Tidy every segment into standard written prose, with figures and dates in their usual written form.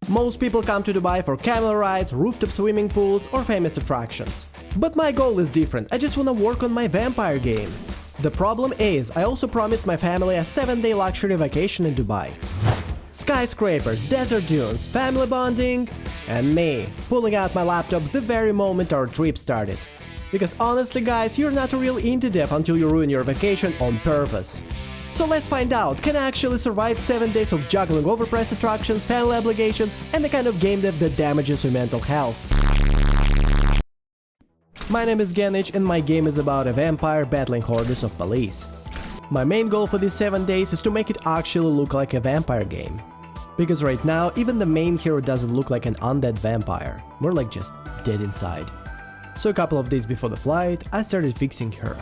Most people come to Dubai for camel rides, rooftop swimming pools or famous attractions. But my goal is different, I just wanna work on my vampire game. The problem is, I also promised my family a 7-day luxury vacation in Dubai. Skyscrapers, desert dunes, family bonding, and me, pulling out my laptop the very moment our trip started. Because honestly guys, you're not a real indie dev until you ruin your vacation on purpose. So let's find out, can I actually survive 7 days of juggling overpriced attractions, family obligations, and the kind of game dev that damages your mental health? My name is Genych and my game is about a vampire battling hordes of police. My main goal for these 7 days is to make it actually look like a vampire game. Because right now, even the main hero doesn't look like an undead vampire, more like just dead inside. So a couple of days before the flight, I started fixing her.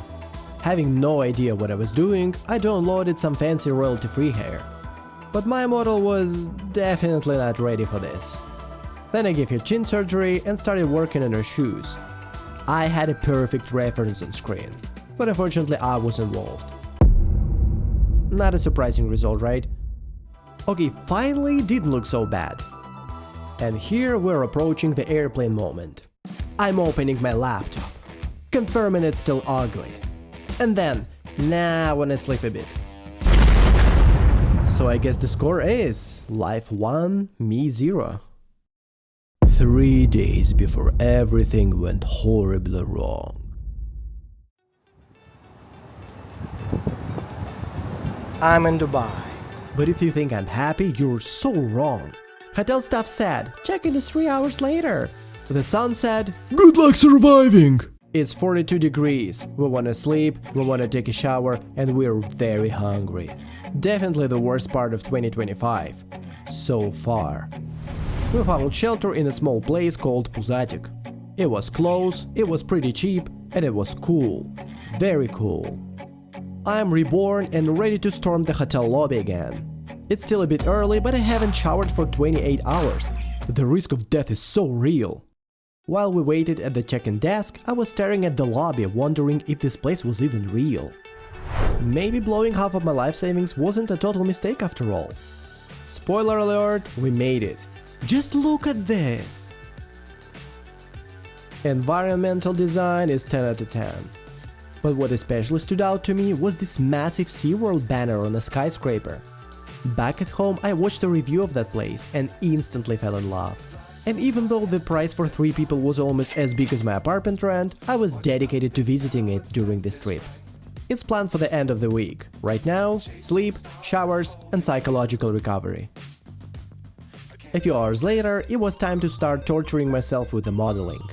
Having no idea what I was doing, I downloaded some fancy royalty-free hair. But my model was definitely not ready for this. Then I gave her chin surgery and started working on her shoes. I had a perfect reference on screen, but unfortunately I was involved. Not a surprising result, right? Okay, finally didn't look so bad. And here we're approaching the airplane moment. I'm opening my laptop, confirming it's still ugly. And then, nah, I wanna sleep a bit. So I guess the score is life 1, me 0. 3 days before everything went horribly wrong. I'm in Dubai. But if you think I'm happy, you're so wrong. Hotel staff said, check-in is 3 hours later. The sun said, good luck surviving. It's 42 degrees, we wanna sleep, we wanna take a shower, and we're very hungry. Definitely the worst part of 2025. So far. We found shelter in a small place called Puzatik. It was close, it was pretty cheap, and it was cool. Very cool. I am reborn and ready to storm the hotel lobby again. It's still a bit early, but I haven't showered for 28 hours. The risk of death is so real. While we waited at the check-in desk, I was staring at the lobby wondering if this place was even real. Maybe blowing half of my life savings wasn't a total mistake after all. Spoiler alert, we made it. Just look at this! Environmental design is 10 out of 10. But what especially stood out to me was this massive SeaWorld banner on a skyscraper. Back at home, I watched a review of that place and instantly fell in love. And even though the price for 3 people was almost as big as my apartment rent, I was dedicated to visiting it during this trip. It's planned for the end of the week. Right now, sleep, showers, and psychological recovery. A few hours later, it was time to start torturing myself with the modeling.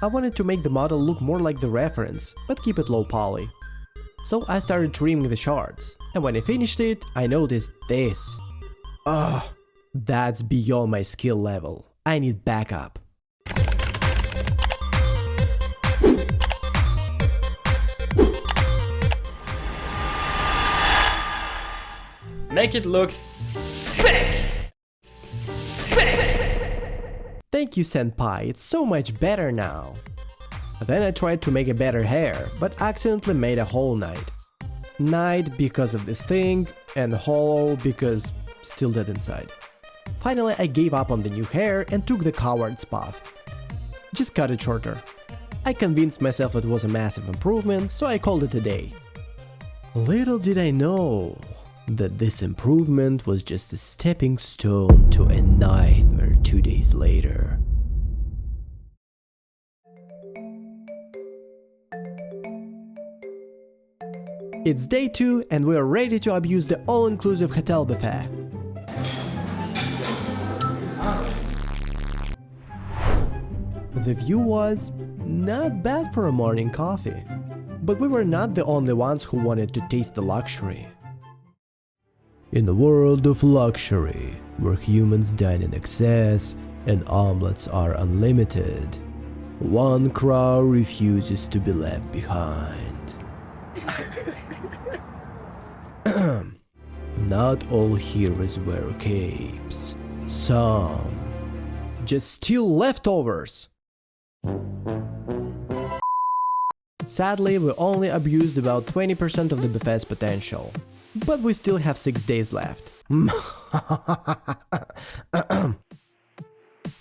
I wanted to make the model look more like the reference, but keep it low poly. So I started trimming the shards, and when I finished it, I noticed this. Ugh, that's beyond my skill level. I need backup. Make it look thick! Thank you, senpai, it's so much better now. Then I tried to make a better hair, but accidentally made a whole night. Night because of this thing, and hollow because still dead inside. Finally, I gave up on the new hair and took the coward's path. Just cut it shorter. I convinced myself it was a massive improvement, so I called it a day. Little did I know that this improvement was just a stepping stone to a nightmare 2 days later. It's day 2 and we're ready to abuse the all-inclusive hotel buffet. The view was not bad for a morning coffee, but we were not the only ones who wanted to taste the luxury. In a world of luxury, where humans dine in excess and omelets are unlimited, one crow refuses to be left behind. Not all heroes wear capes. Some just steal leftovers. Sadly, we only abused about 20% of the buffet's potential, but we still have 6 days left.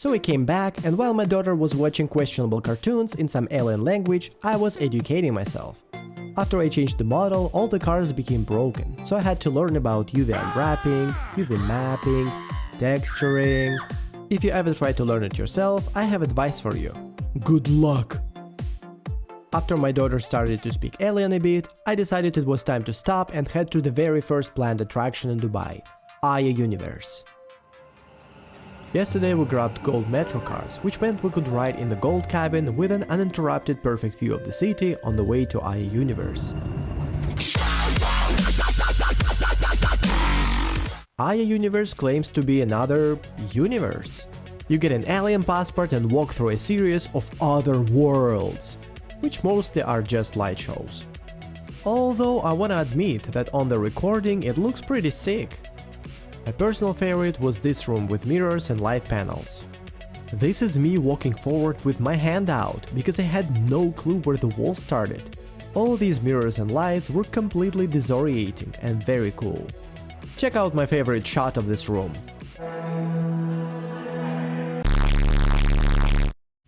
So I came back, and while my daughter was watching questionable cartoons in some alien language, I was educating myself. After I changed the model, all the cars became broken, so I had to learn about UV unwrapping, UV mapping, texturing. If you ever try to learn it yourself, I have advice for you. Good luck! After my daughter started to speak alien a bit, I decided it was time to stop and head to the very first planned attraction in Dubai, Aya Universe. Yesterday we grabbed gold metro cars, which meant we could ride in the gold cabin with an uninterrupted perfect view of the city on the way to Aya Universe. Aya Universe claims to be another universe. You get an alien passport and walk through a series of other worlds, which mostly are just light shows. Although I wanna admit that on the recording it looks pretty sick. My personal favorite was this room with mirrors and light panels. This is me walking forward with my hand out, because I had no clue where the wall started. All these mirrors and lights were completely disorienting and very cool. Check out my favorite shot of this room.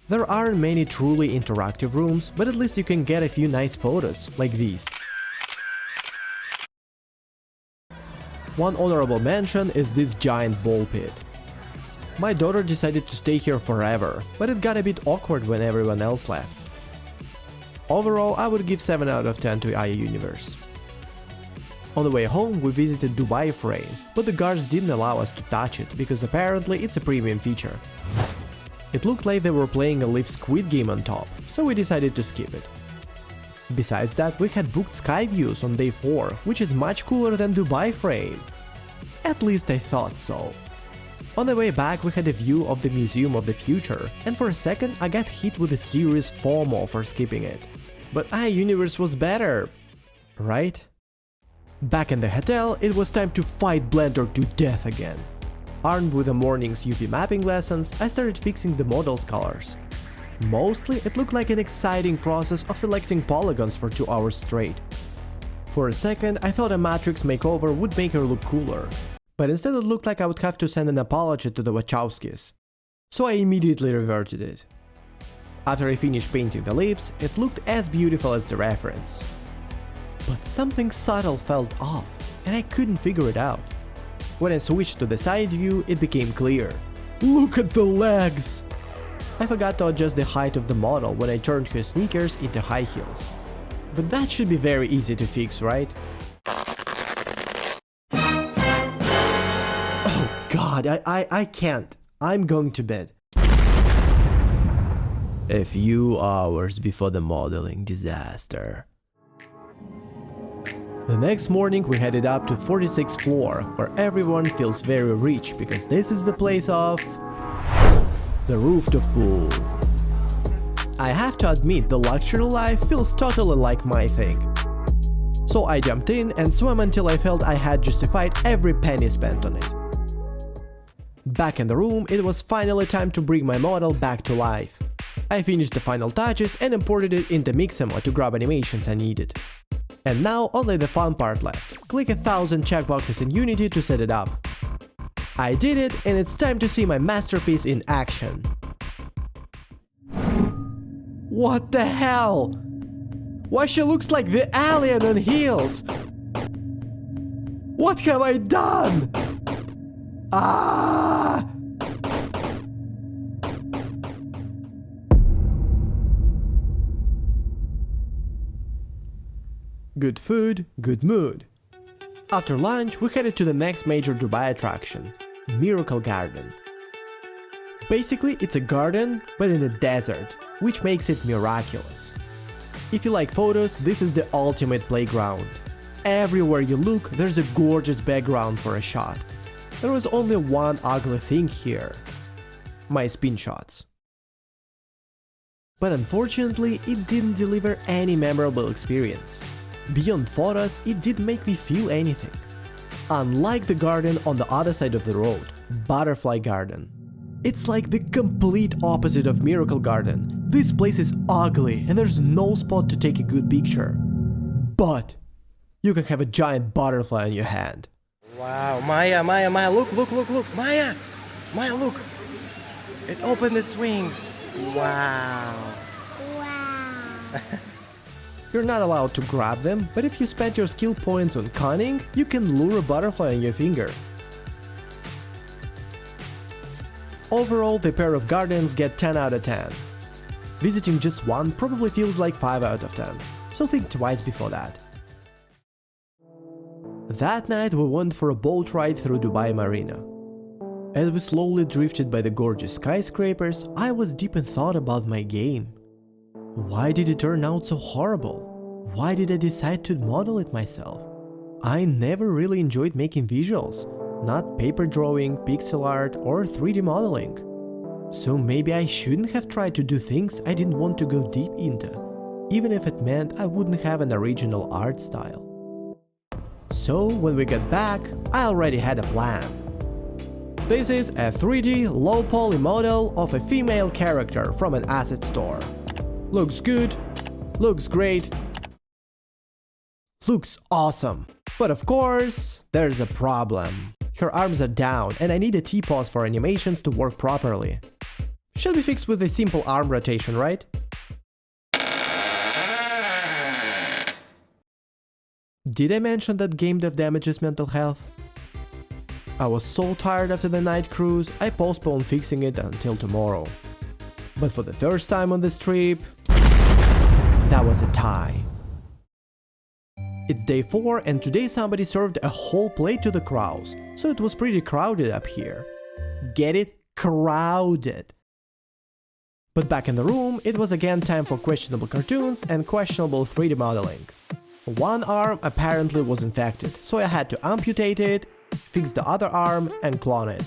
There aren't many truly interactive rooms, but at least you can get a few nice photos, like these. One honorable mention is this giant ball pit. My daughter decided to stay here forever, but it got a bit awkward when everyone else left. Overall, I would give 7 out of 10 to Aya Universe. On the way home, we visited Dubai Frame, but the guards didn't allow us to touch it, because apparently it's a premium feature. It looked like they were playing a live Squid Game on top, so we decided to skip it. Besides that, we had booked sky views on day 4, which is much cooler than Dubai Frame. At least I thought so. On the way back, we had a view of the Museum of the Future, and for a second I got hit with a serious FOMO for skipping it. But Aya Universe was better, right? Back in the hotel, it was time to fight Blender to death again. Armed with the morning's UV mapping lessons, I started fixing the model's colors. Mostly, it looked like an exciting process of selecting polygons for 2 hours straight. For a second, I thought a matrix makeover would make her look cooler, but instead it looked like I would have to send an apology to the Wachowskis. So I immediately reverted it. After I finished painting the lips, it looked as beautiful as the reference. But something subtle felt off, and I couldn't figure it out. When I switched to the side view, it became clear. Look at the legs! I forgot to adjust the height of the model when I turned her sneakers into high heels. But that should be very easy to fix, right? Oh god, I can't. I'm going to bed. A few hours before the modeling disaster. The next morning we headed up to 46th floor, where everyone feels very rich because this is the place of the rooftop pool. I have to admit, the luxury life feels totally like my thing. So I jumped in and swam until I felt I had justified every penny spent on it. Back in the room, it was finally time to bring my model back to life. I finished the final touches and imported it into Mixamo to grab animations I needed. And now only the fun part left. Click 1000 checkboxes in Unity to set it up. I did it, and it's time to see my masterpiece in action. What the hell? Why she looks like the alien on heels? What have I done? Ah! Good food, good mood. After lunch, we headed to the next major Dubai attraction, Miracle Garden. Basically, it's a garden, but in a desert, which makes it miraculous. If you like photos, this is the ultimate playground. Everywhere you look, there's a gorgeous background for a shot. There was only one ugly thing here: my spin shots. But unfortunately, it didn't deliver any memorable experience. Beyond photos, it didn't make me feel anything. Unlike the garden on the other side of the road, Butterfly Garden. It's like the complete opposite of Miracle Garden. This place is ugly and there's no spot to take a good picture. But you can have a giant butterfly in your hand. Wow, Maya, look, Maya, look. It opened its wings. Wow. Wow. You're not allowed to grab them, but if you spend your skill points on cunning, you can lure a butterfly on your finger. Overall, the pair of gardens get 10 out of 10. Visiting just one probably feels like 5 out of 10, so think twice before that. That night we went for a boat ride through Dubai Marina. As we slowly drifted by the gorgeous skyscrapers, I was deep in thought about my game. Why did it turn out so horrible? Why did I decide to model it myself? I never really enjoyed making visuals, not paper drawing, pixel art or 3D modeling. So maybe I shouldn't have tried to do things I didn't want to go deep into, even if it meant I wouldn't have an original art style. So when we got back, I already had a plan. This is a 3D low poly model of a female character from an asset store. Looks good, looks great, looks awesome. But of course, there's a problem. Her arms are down and I need a T-pose for animations to work properly. Should be fixed with a simple arm rotation, right? Did I mention that game dev damages mental health? I was so tired after the night cruise, I postponed fixing it until tomorrow. But for the first time on this trip, that was a tie. It's day 4 and today somebody served a whole plate to the crows, so it was pretty crowded up here. Get it? Crowded! But back in the room, it was again time for questionable cartoons and questionable 3D modeling. One arm apparently was infected, so I had to amputate it, fix the other arm and clone it.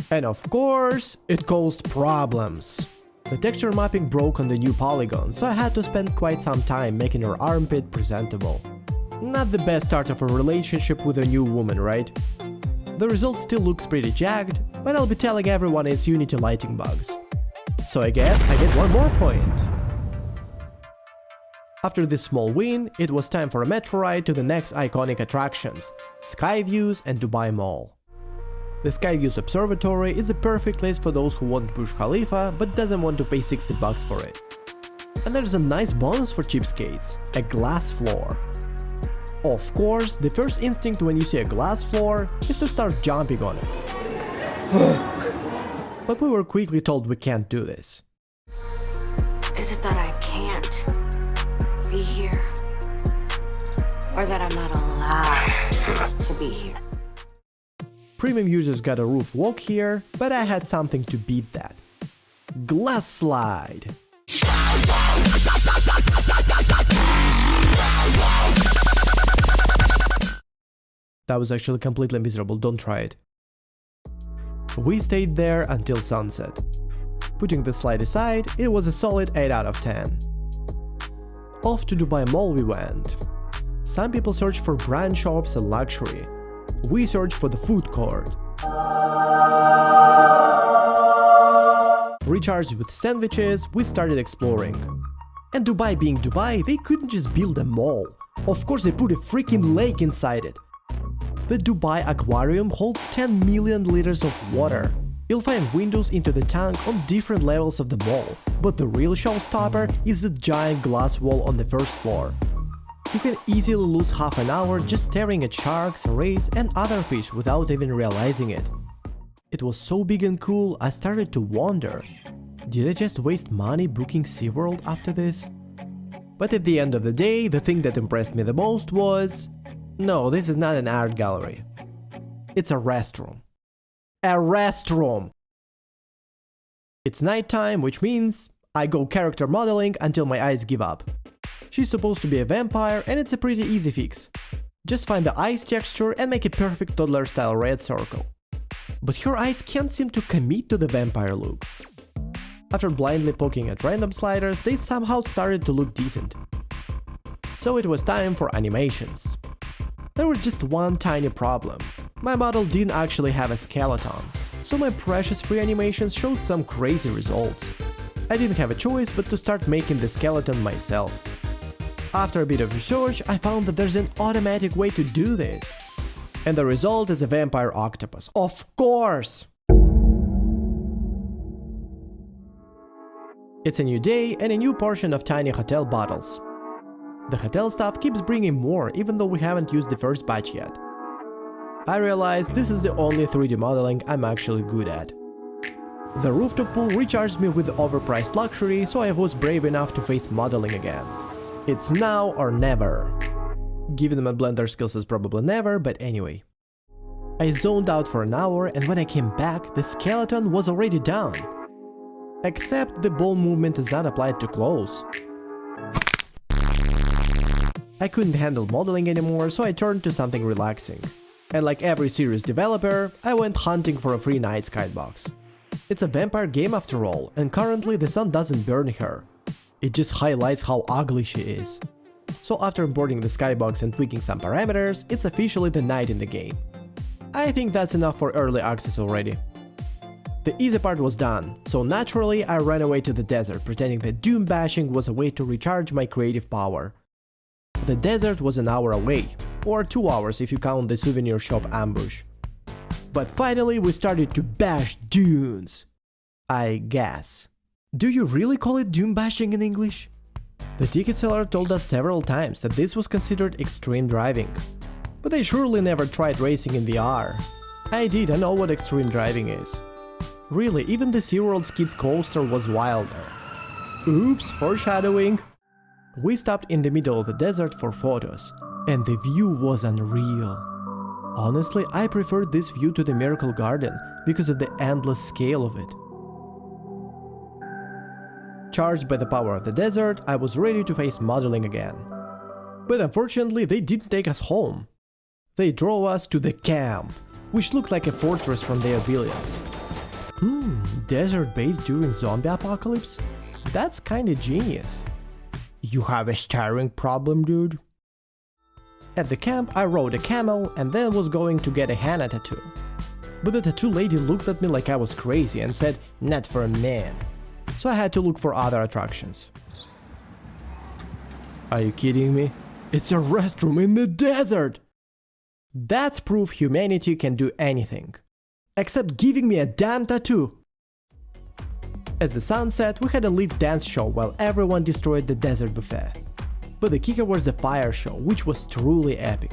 And of course, it caused problems. The texture mapping broke on the new polygon, so I had to spend quite some time making her armpit presentable. Not the best start of a relationship with a new woman, right? The result still looks pretty jagged, but I'll be telling everyone it's Unity lighting bugs. So I guess I get one more point. After this small win, it was time for a metro ride to the next iconic attractions, Skyviews and Dubai Mall. The Skyviews Observatory is a perfect place for those who want Burj Khalifa but doesn't want to pay $60 for it. And there's a nice bonus for cheapskates, a glass floor. Of course, the first instinct when you see a glass floor is to start jumping on it. But we were quickly told we can't do this. Is it that I can't be here? Or that I'm not allowed to be here? Premium users got a roof walk here, but I had something to beat that. Glass slide! That was actually completely miserable, don't try it. We stayed there until sunset. Putting the slide aside, it was a solid 8 out of 10. Off to Dubai Mall we went. Some people search for brand shops and luxury. We searched for the food court. Recharged with sandwiches, we started exploring. And Dubai being Dubai, they couldn't just build a mall. Of course they put a freaking lake inside it. The Dubai Aquarium holds 10 million liters of water. You'll find windows into the tank on different levels of the mall, but the real showstopper is the giant glass wall on the first floor. You can easily lose half an hour just staring at sharks, rays and other fish without even realizing it. It was so big and cool, I started to wonder, did I just waste money booking SeaWorld after this? But at the end of the day, the thing that impressed me the most was... No, this is not an art gallery. It's a restroom. A restroom! It's nighttime, which means I go character modeling until my eyes give up. She's supposed to be a vampire and it's a pretty easy fix. Just find the eyes texture and make a perfect toddler style red circle. But her eyes can't seem to commit to the vampire look. After blindly poking at random sliders, they somehow started to look decent. So it was time for animations. There was just one tiny problem. My model didn't actually have a skeleton, so my precious free animations showed some crazy results. I didn't have a choice but to start making the skeleton myself. After a bit of research, I found that there's an automatic way to do this. And the result is a vampire octopus. Of course! It's a new day and a new portion of tiny hotel bottles. The hotel staff keeps bringing more even though we haven't used the first batch yet. I realize this is the only 3D modeling I'm actually good at. The rooftop pool recharged me with overpriced luxury, so I was brave enough to face modeling again. It's now or never. Giving my Blender skills is probably never, but anyway. I zoned out for an hour and when I came back, the skeleton was already done. Except the ball movement is not applied to clothes. I couldn't handle modeling anymore, so I turned to something relaxing. And like every serious developer, I went hunting for a free night skybox. It's a vampire game after all, and currently the sun doesn't burn her. It just highlights how ugly she is. So after importing the skybox and tweaking some parameters, it's officially the night in the game. I think that's enough for early access already. The easy part was done, so naturally I ran away to the desert, pretending that doom bashing was a way to recharge my creative power. The desert was an hour away, or 2 hours if you count the souvenir shop ambush. But finally we started to bash dunes. I guess. Do you really call it doom bashing in English? The ticket seller told us several times that this was considered extreme driving. But they surely never tried racing in VR. I know what extreme driving is. Really, even the SeaWorld Skids coaster was wilder. Oops, foreshadowing. We stopped in the middle of the desert for photos, and the view was unreal. Honestly, I preferred this view to the Miracle Garden because of the endless scale of it. Charged by the power of the desert, I was ready to face modeling again. But unfortunately, they didn't take us home. They drove us to the camp, which looked like a fortress from their billions. Desert base during zombie apocalypse? That's kinda genius. You have a staring problem, dude? At the camp, I rode a camel and then was going to get a henna tattoo. But the tattoo lady looked at me like I was crazy and said, "Not for a man." So I had to look for other attractions. Are you kidding me? It's a restroom in the desert! That's proof humanity can do anything. Except giving me a damn tattoo! As the sun set, we had a live dance show while everyone destroyed the desert buffet. But the kicker was the fire show, which was truly epic.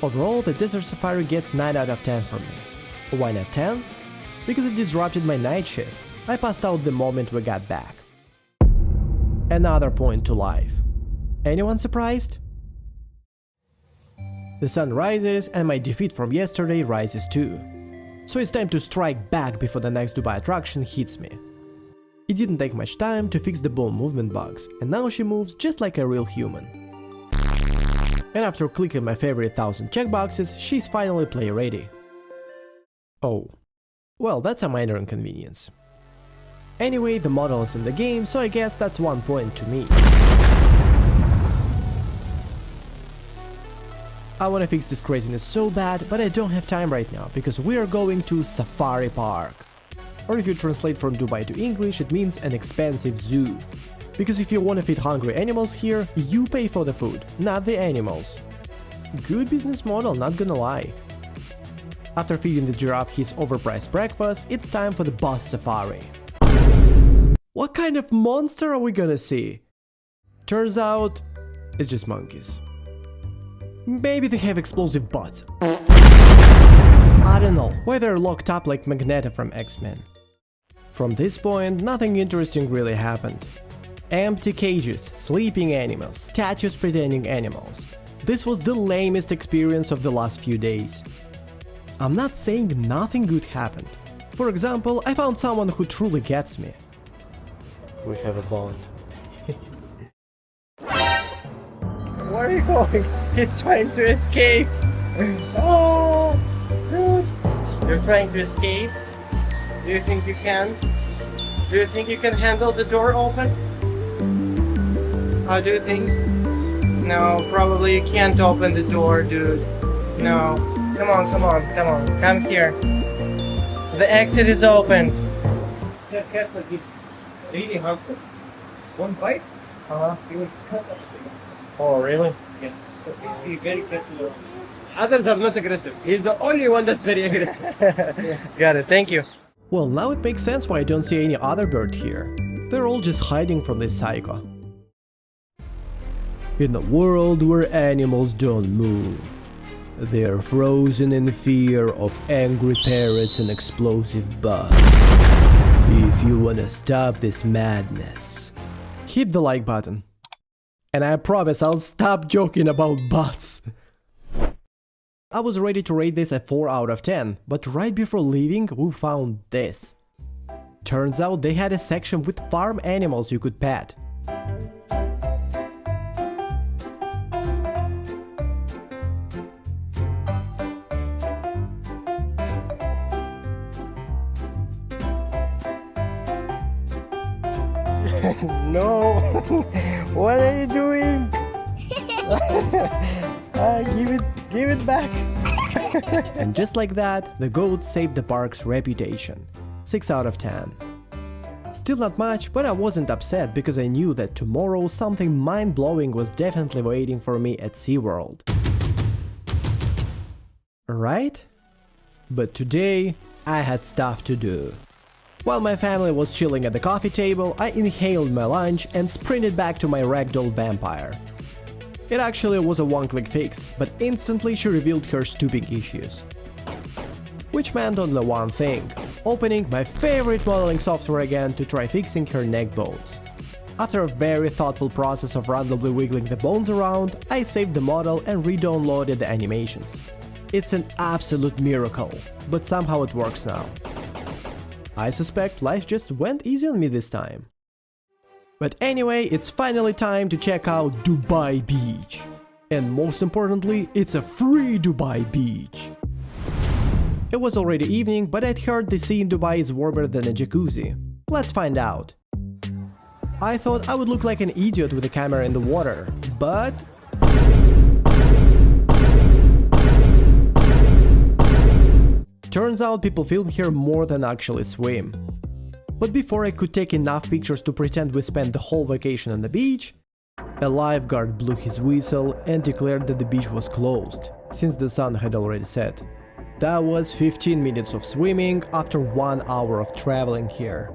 Overall, the desert safari gets 9 out of 10 from me. Why not 10? Because it disrupted my night shift. I passed out the moment we got back. Another point to life. Anyone surprised? The sun rises and my defeat from yesterday rises too. So it's time to strike back before the next Dubai attraction hits me. It didn't take much time to fix the ball movement bugs, and now she moves just like a real human. And after clicking my favorite 1000 checkboxes, she's finally play ready. Oh. Well, that's a minor inconvenience. Anyway, the model is in the game, so I guess that's 1 point to me. I wanna fix this craziness so bad, but I don't have time right now, because we are going to Safari Park. Or if you translate from Dubai to English, it means an expensive zoo. Because if you wanna feed hungry animals here, you pay for the food, not the animals. Good business model, not gonna lie. After feeding the giraffe his overpriced breakfast, it's time for the bus safari. What kind of monster are we gonna see? Turns out, it's just monkeys. Maybe they have explosive butts. I don't know, why they're locked up like Magneto from X-Men. From this point, nothing interesting really happened. Empty cages, sleeping animals, statues pretending animals. This was the lamest experience of the last few days. I'm not saying nothing good happened. For example, I found someone who truly gets me. We have a bond. Where are you going? He's trying to escape! Oh! Dude! You're trying to escape? Do you think you can? Do you think you can handle the door open? How do you think? No, probably you can't open the door, dude. No. Come on, come on, come on. Come here. The exit is open. So careful, he's really harmful. One bites, he will cut up the finger. Oh, really? Yes, so please be very careful. Others are not aggressive. He's the only one that's very aggressive. Got it, thank you. Well, now it makes sense why I don't see any other bird here. They're all just hiding from this psycho. In a world where animals don't move, they are frozen in fear of angry parrots and explosive bugs. If you wanna stop this madness, hit the like button. And I promise I'll stop joking about bots. I was ready to rate this a 4 out of 10, but right before leaving we found this. Turns out they had a section with farm animals you could pet. No! What are you doing? Give it back. And just like that, the goat saved the park's reputation. 6 out of 10. Still not much, but I wasn't upset because I knew that tomorrow something mind-blowing was definitely waiting for me at SeaWorld. Right? But today, I had stuff to do. While my family was chilling at the coffee table, I inhaled my lunch and sprinted back to my ragdoll vampire. It actually was a one-click fix, but instantly she revealed her stooping issues. Which meant only one thing: opening my favorite modeling software again to try fixing her neck bones. After a very thoughtful process of randomly wiggling the bones around, I saved the model and re-downloaded the animations. It's an absolute miracle, but somehow it works now. I suspect life just went easy on me this time. But anyway, it's finally time to check out Dubai Beach. And most importantly, it's a free Dubai beach. It was already evening, but I'd heard the sea in Dubai is warmer than a jacuzzi. Let's find out. I thought I would look like an idiot with a camera in the water, but... Turns out people film here more than actually swim. But before I could take enough pictures to pretend we spent the whole vacation on the beach, a lifeguard blew his whistle and declared that the beach was closed, since the sun had already set. That was 15 minutes of swimming after 1 hour of traveling here.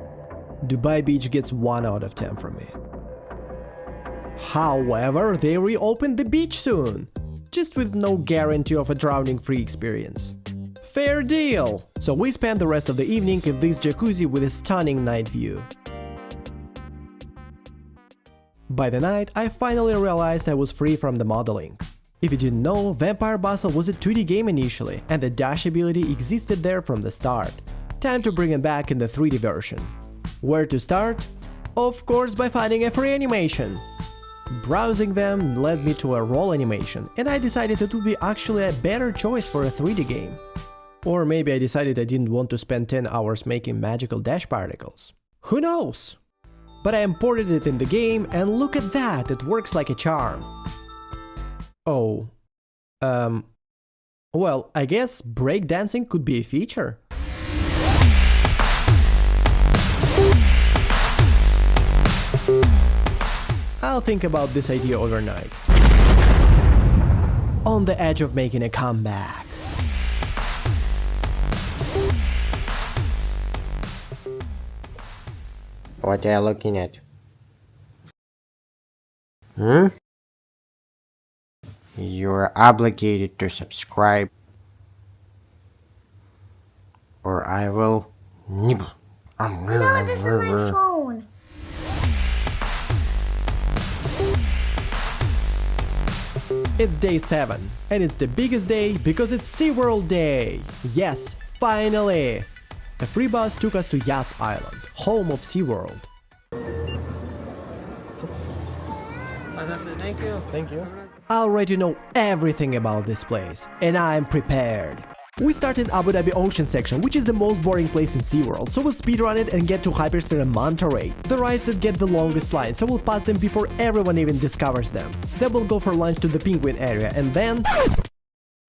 Dubai Beach gets 1 out of 10 from me. However, they reopened the beach soon, just with no guarantee of a drowning-free experience. Fair deal! So we spent the rest of the evening in this jacuzzi with a stunning night view. By the night, I finally realized I was free from the modeling. If you didn't know, Vampire Bustle was a 2D game initially, and the dash ability existed there from the start. Time to bring it back in the 3D version. Where to start? Of course by finding a free animation. Browsing them led me to a roll animation, and I decided it would be actually a better choice for a 3D game. Or maybe I decided I didn't want to spend 10 hours making magical dash particles. Who knows? But I imported it in the game, and look at that, it works like a charm. Oh. Well, I guess breakdancing could be a feature. I'll think about this idea overnight. On the edge of making a comeback. What are you looking at? Hmm? You're obligated to subscribe, or I will nibble. No, this is my phone. It's day 7, and it's the biggest day because it's SeaWorld Day! Yes, finally! A free bus took us to Yas Island, home of SeaWorld. That's it, thank you. Thank you. I already know everything about this place, and I'm prepared. We start in Abu Dhabi Ocean section, which is the most boring place in SeaWorld, so we'll speedrun it and get to Hypersphere and Manta Ray, the rides that get the longest line, so we'll pass them before everyone even discovers them. Then we'll go for lunch to the penguin area, and then...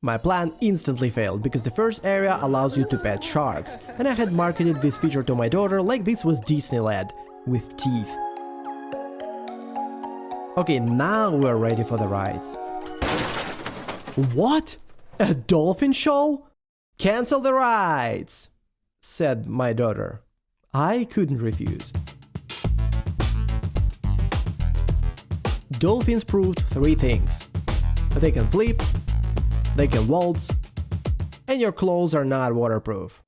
My plan instantly failed, because the first area allows you to pet sharks, and I had marketed this feature to my daughter like this was Disneyland, with teeth. Okay, now we're ready for the rides. What? A dolphin show? Cancel the rides, said my daughter. I couldn't refuse. Dolphins proved 3 things. They can flip, they can waltz, and your clothes are not waterproof.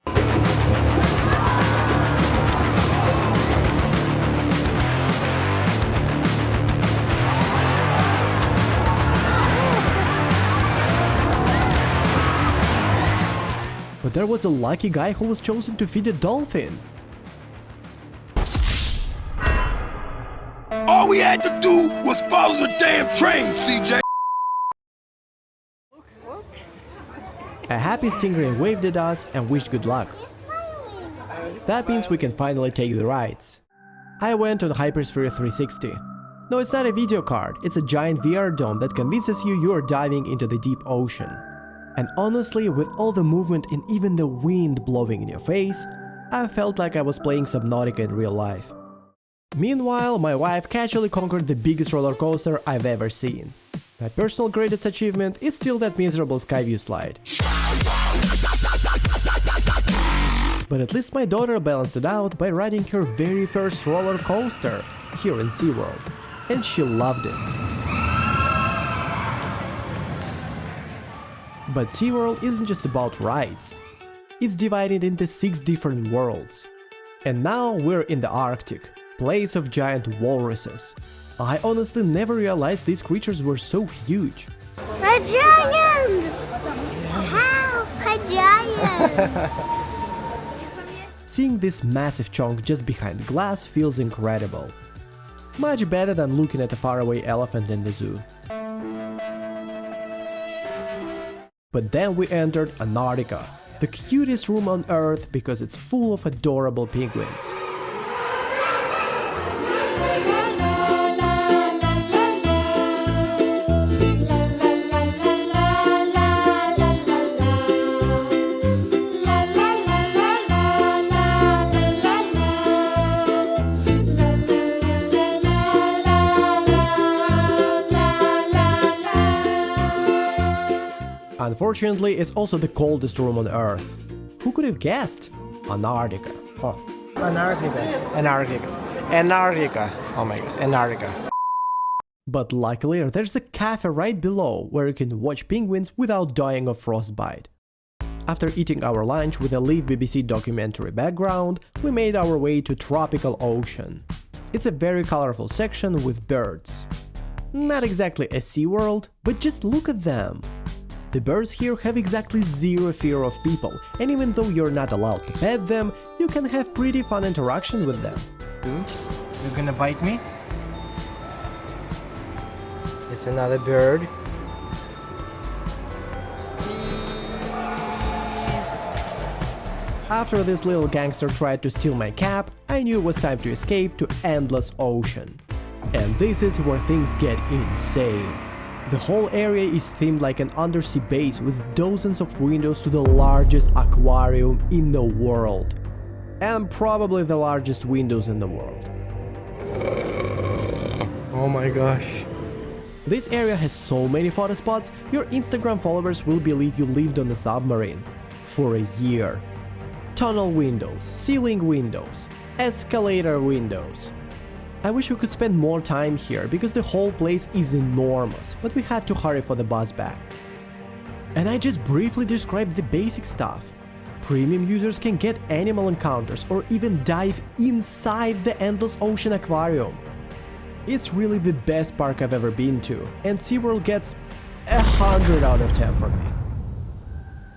But there was a lucky guy who was chosen to feed a dolphin. All we had to do was follow the damn train, CJ. A happy stingray waved at us and wished good luck. That means we can finally take the rides. I went on Hypersphere 360. No, it's not a video card, it's a giant VR dome that convinces you are diving into the deep ocean. And honestly, with all the movement and even the wind blowing in your face, I felt like I was playing Subnautica in real life. Meanwhile, my wife casually conquered the biggest roller coaster I've ever seen. My personal greatest achievement is still that miserable Skyview slide. But at least my daughter balanced it out by riding her very first roller coaster here in SeaWorld, and she loved it. But SeaWorld isn't just about rides. It's divided into 6 different worlds. And now we're in the Arctic, place of giant walruses. I honestly never realized these creatures were so huge. A giant! Help! A giant! Seeing this massive chunk just behind glass feels incredible. Much better than looking at a faraway elephant in the zoo. But then we entered Antarctica, the cutest room on Earth because it's full of adorable penguins. Unfortunately, it's also the coldest room on Earth. Who could have guessed? Antarctica. Oh. Antarctica. Oh my god, Antarctica. But luckily, there's a cafe right below where you can watch penguins without dying of frostbite. After eating our lunch with a live BBC documentary background, we made our way to Tropical Ocean. It's a very colorful section with birds. Not exactly a SeaWorld, but just look at them. The birds here have exactly zero fear of people, and even though you're not allowed to pet them, you can have pretty fun interaction with them. You're gonna bite me? It's another bird. After this little gangster tried to steal my cap, I knew it was time to escape to Endless Ocean. And this is where things get insane. The whole area is themed like an undersea base with dozens of windows to the largest aquarium in the world. And probably the largest windows in the world. Oh my gosh. This area has so many photo spots, your Instagram followers will believe you lived on a submarine. For a year. Tunnel windows, ceiling windows, escalator windows. I wish we could spend more time here because the whole place is enormous, but we had to hurry for the bus back. And I just briefly described the basic stuff. Premium users can get animal encounters or even dive inside the Endless Ocean aquarium. It's really the best park I've ever been to, and SeaWorld gets 100 out of 10 from me.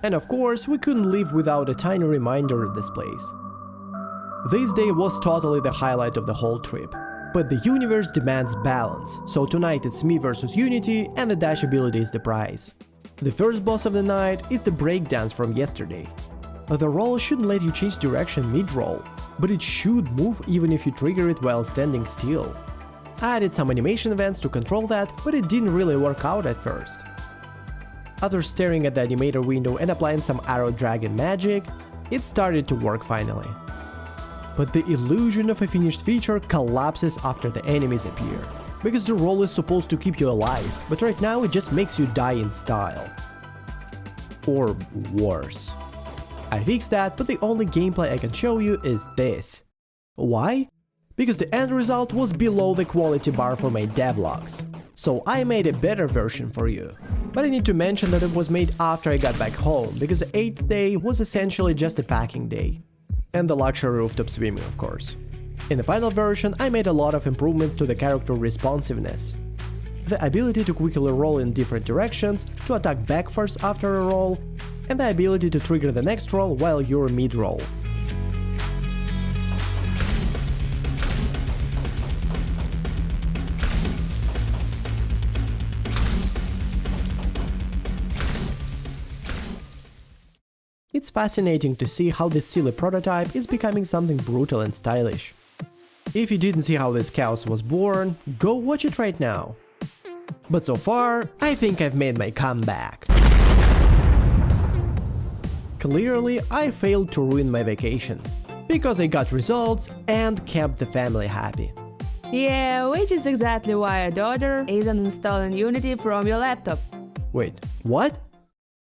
And of course, we couldn't live without a tiny reminder of this place. This day was totally the highlight of the whole trip. But the universe demands balance, so tonight it's me versus Unity and the dash ability is the prize. The first boss of the night is the breakdance from yesterday. The roll shouldn't let you change direction mid-roll, but it should move even if you trigger it while standing still. I added some animation events to control that, but it didn't really work out at first. After staring at the animator window and applying some arrow dragon magic, it started to work finally. But the illusion of a finished feature collapses after the enemies appear, because the roll is supposed to keep you alive, but right now it just makes you die in style. Or worse. I fixed that, but the only gameplay I can show you is this. Why? Because the end result was below the quality bar for my devlogs. So I made a better version for you. But I need to mention that it was made after I got back home, because the 8th day was essentially just a packing day. And the luxury rooftop swimming, of course. In the final version, I made a lot of improvements to the character responsiveness. The ability to quickly roll in different directions, to attack back first after a roll, and the ability to trigger the next roll while you're mid-roll. It's fascinating to see how this silly prototype is becoming something brutal and stylish. If you didn't see how this chaos was born, go watch it right now. But so far, I think I've made my comeback. Clearly, I failed to ruin my vacation, because I got results and kept the family happy. Yeah, which is exactly why your daughter isn't installing Unity from your laptop. Wait, what?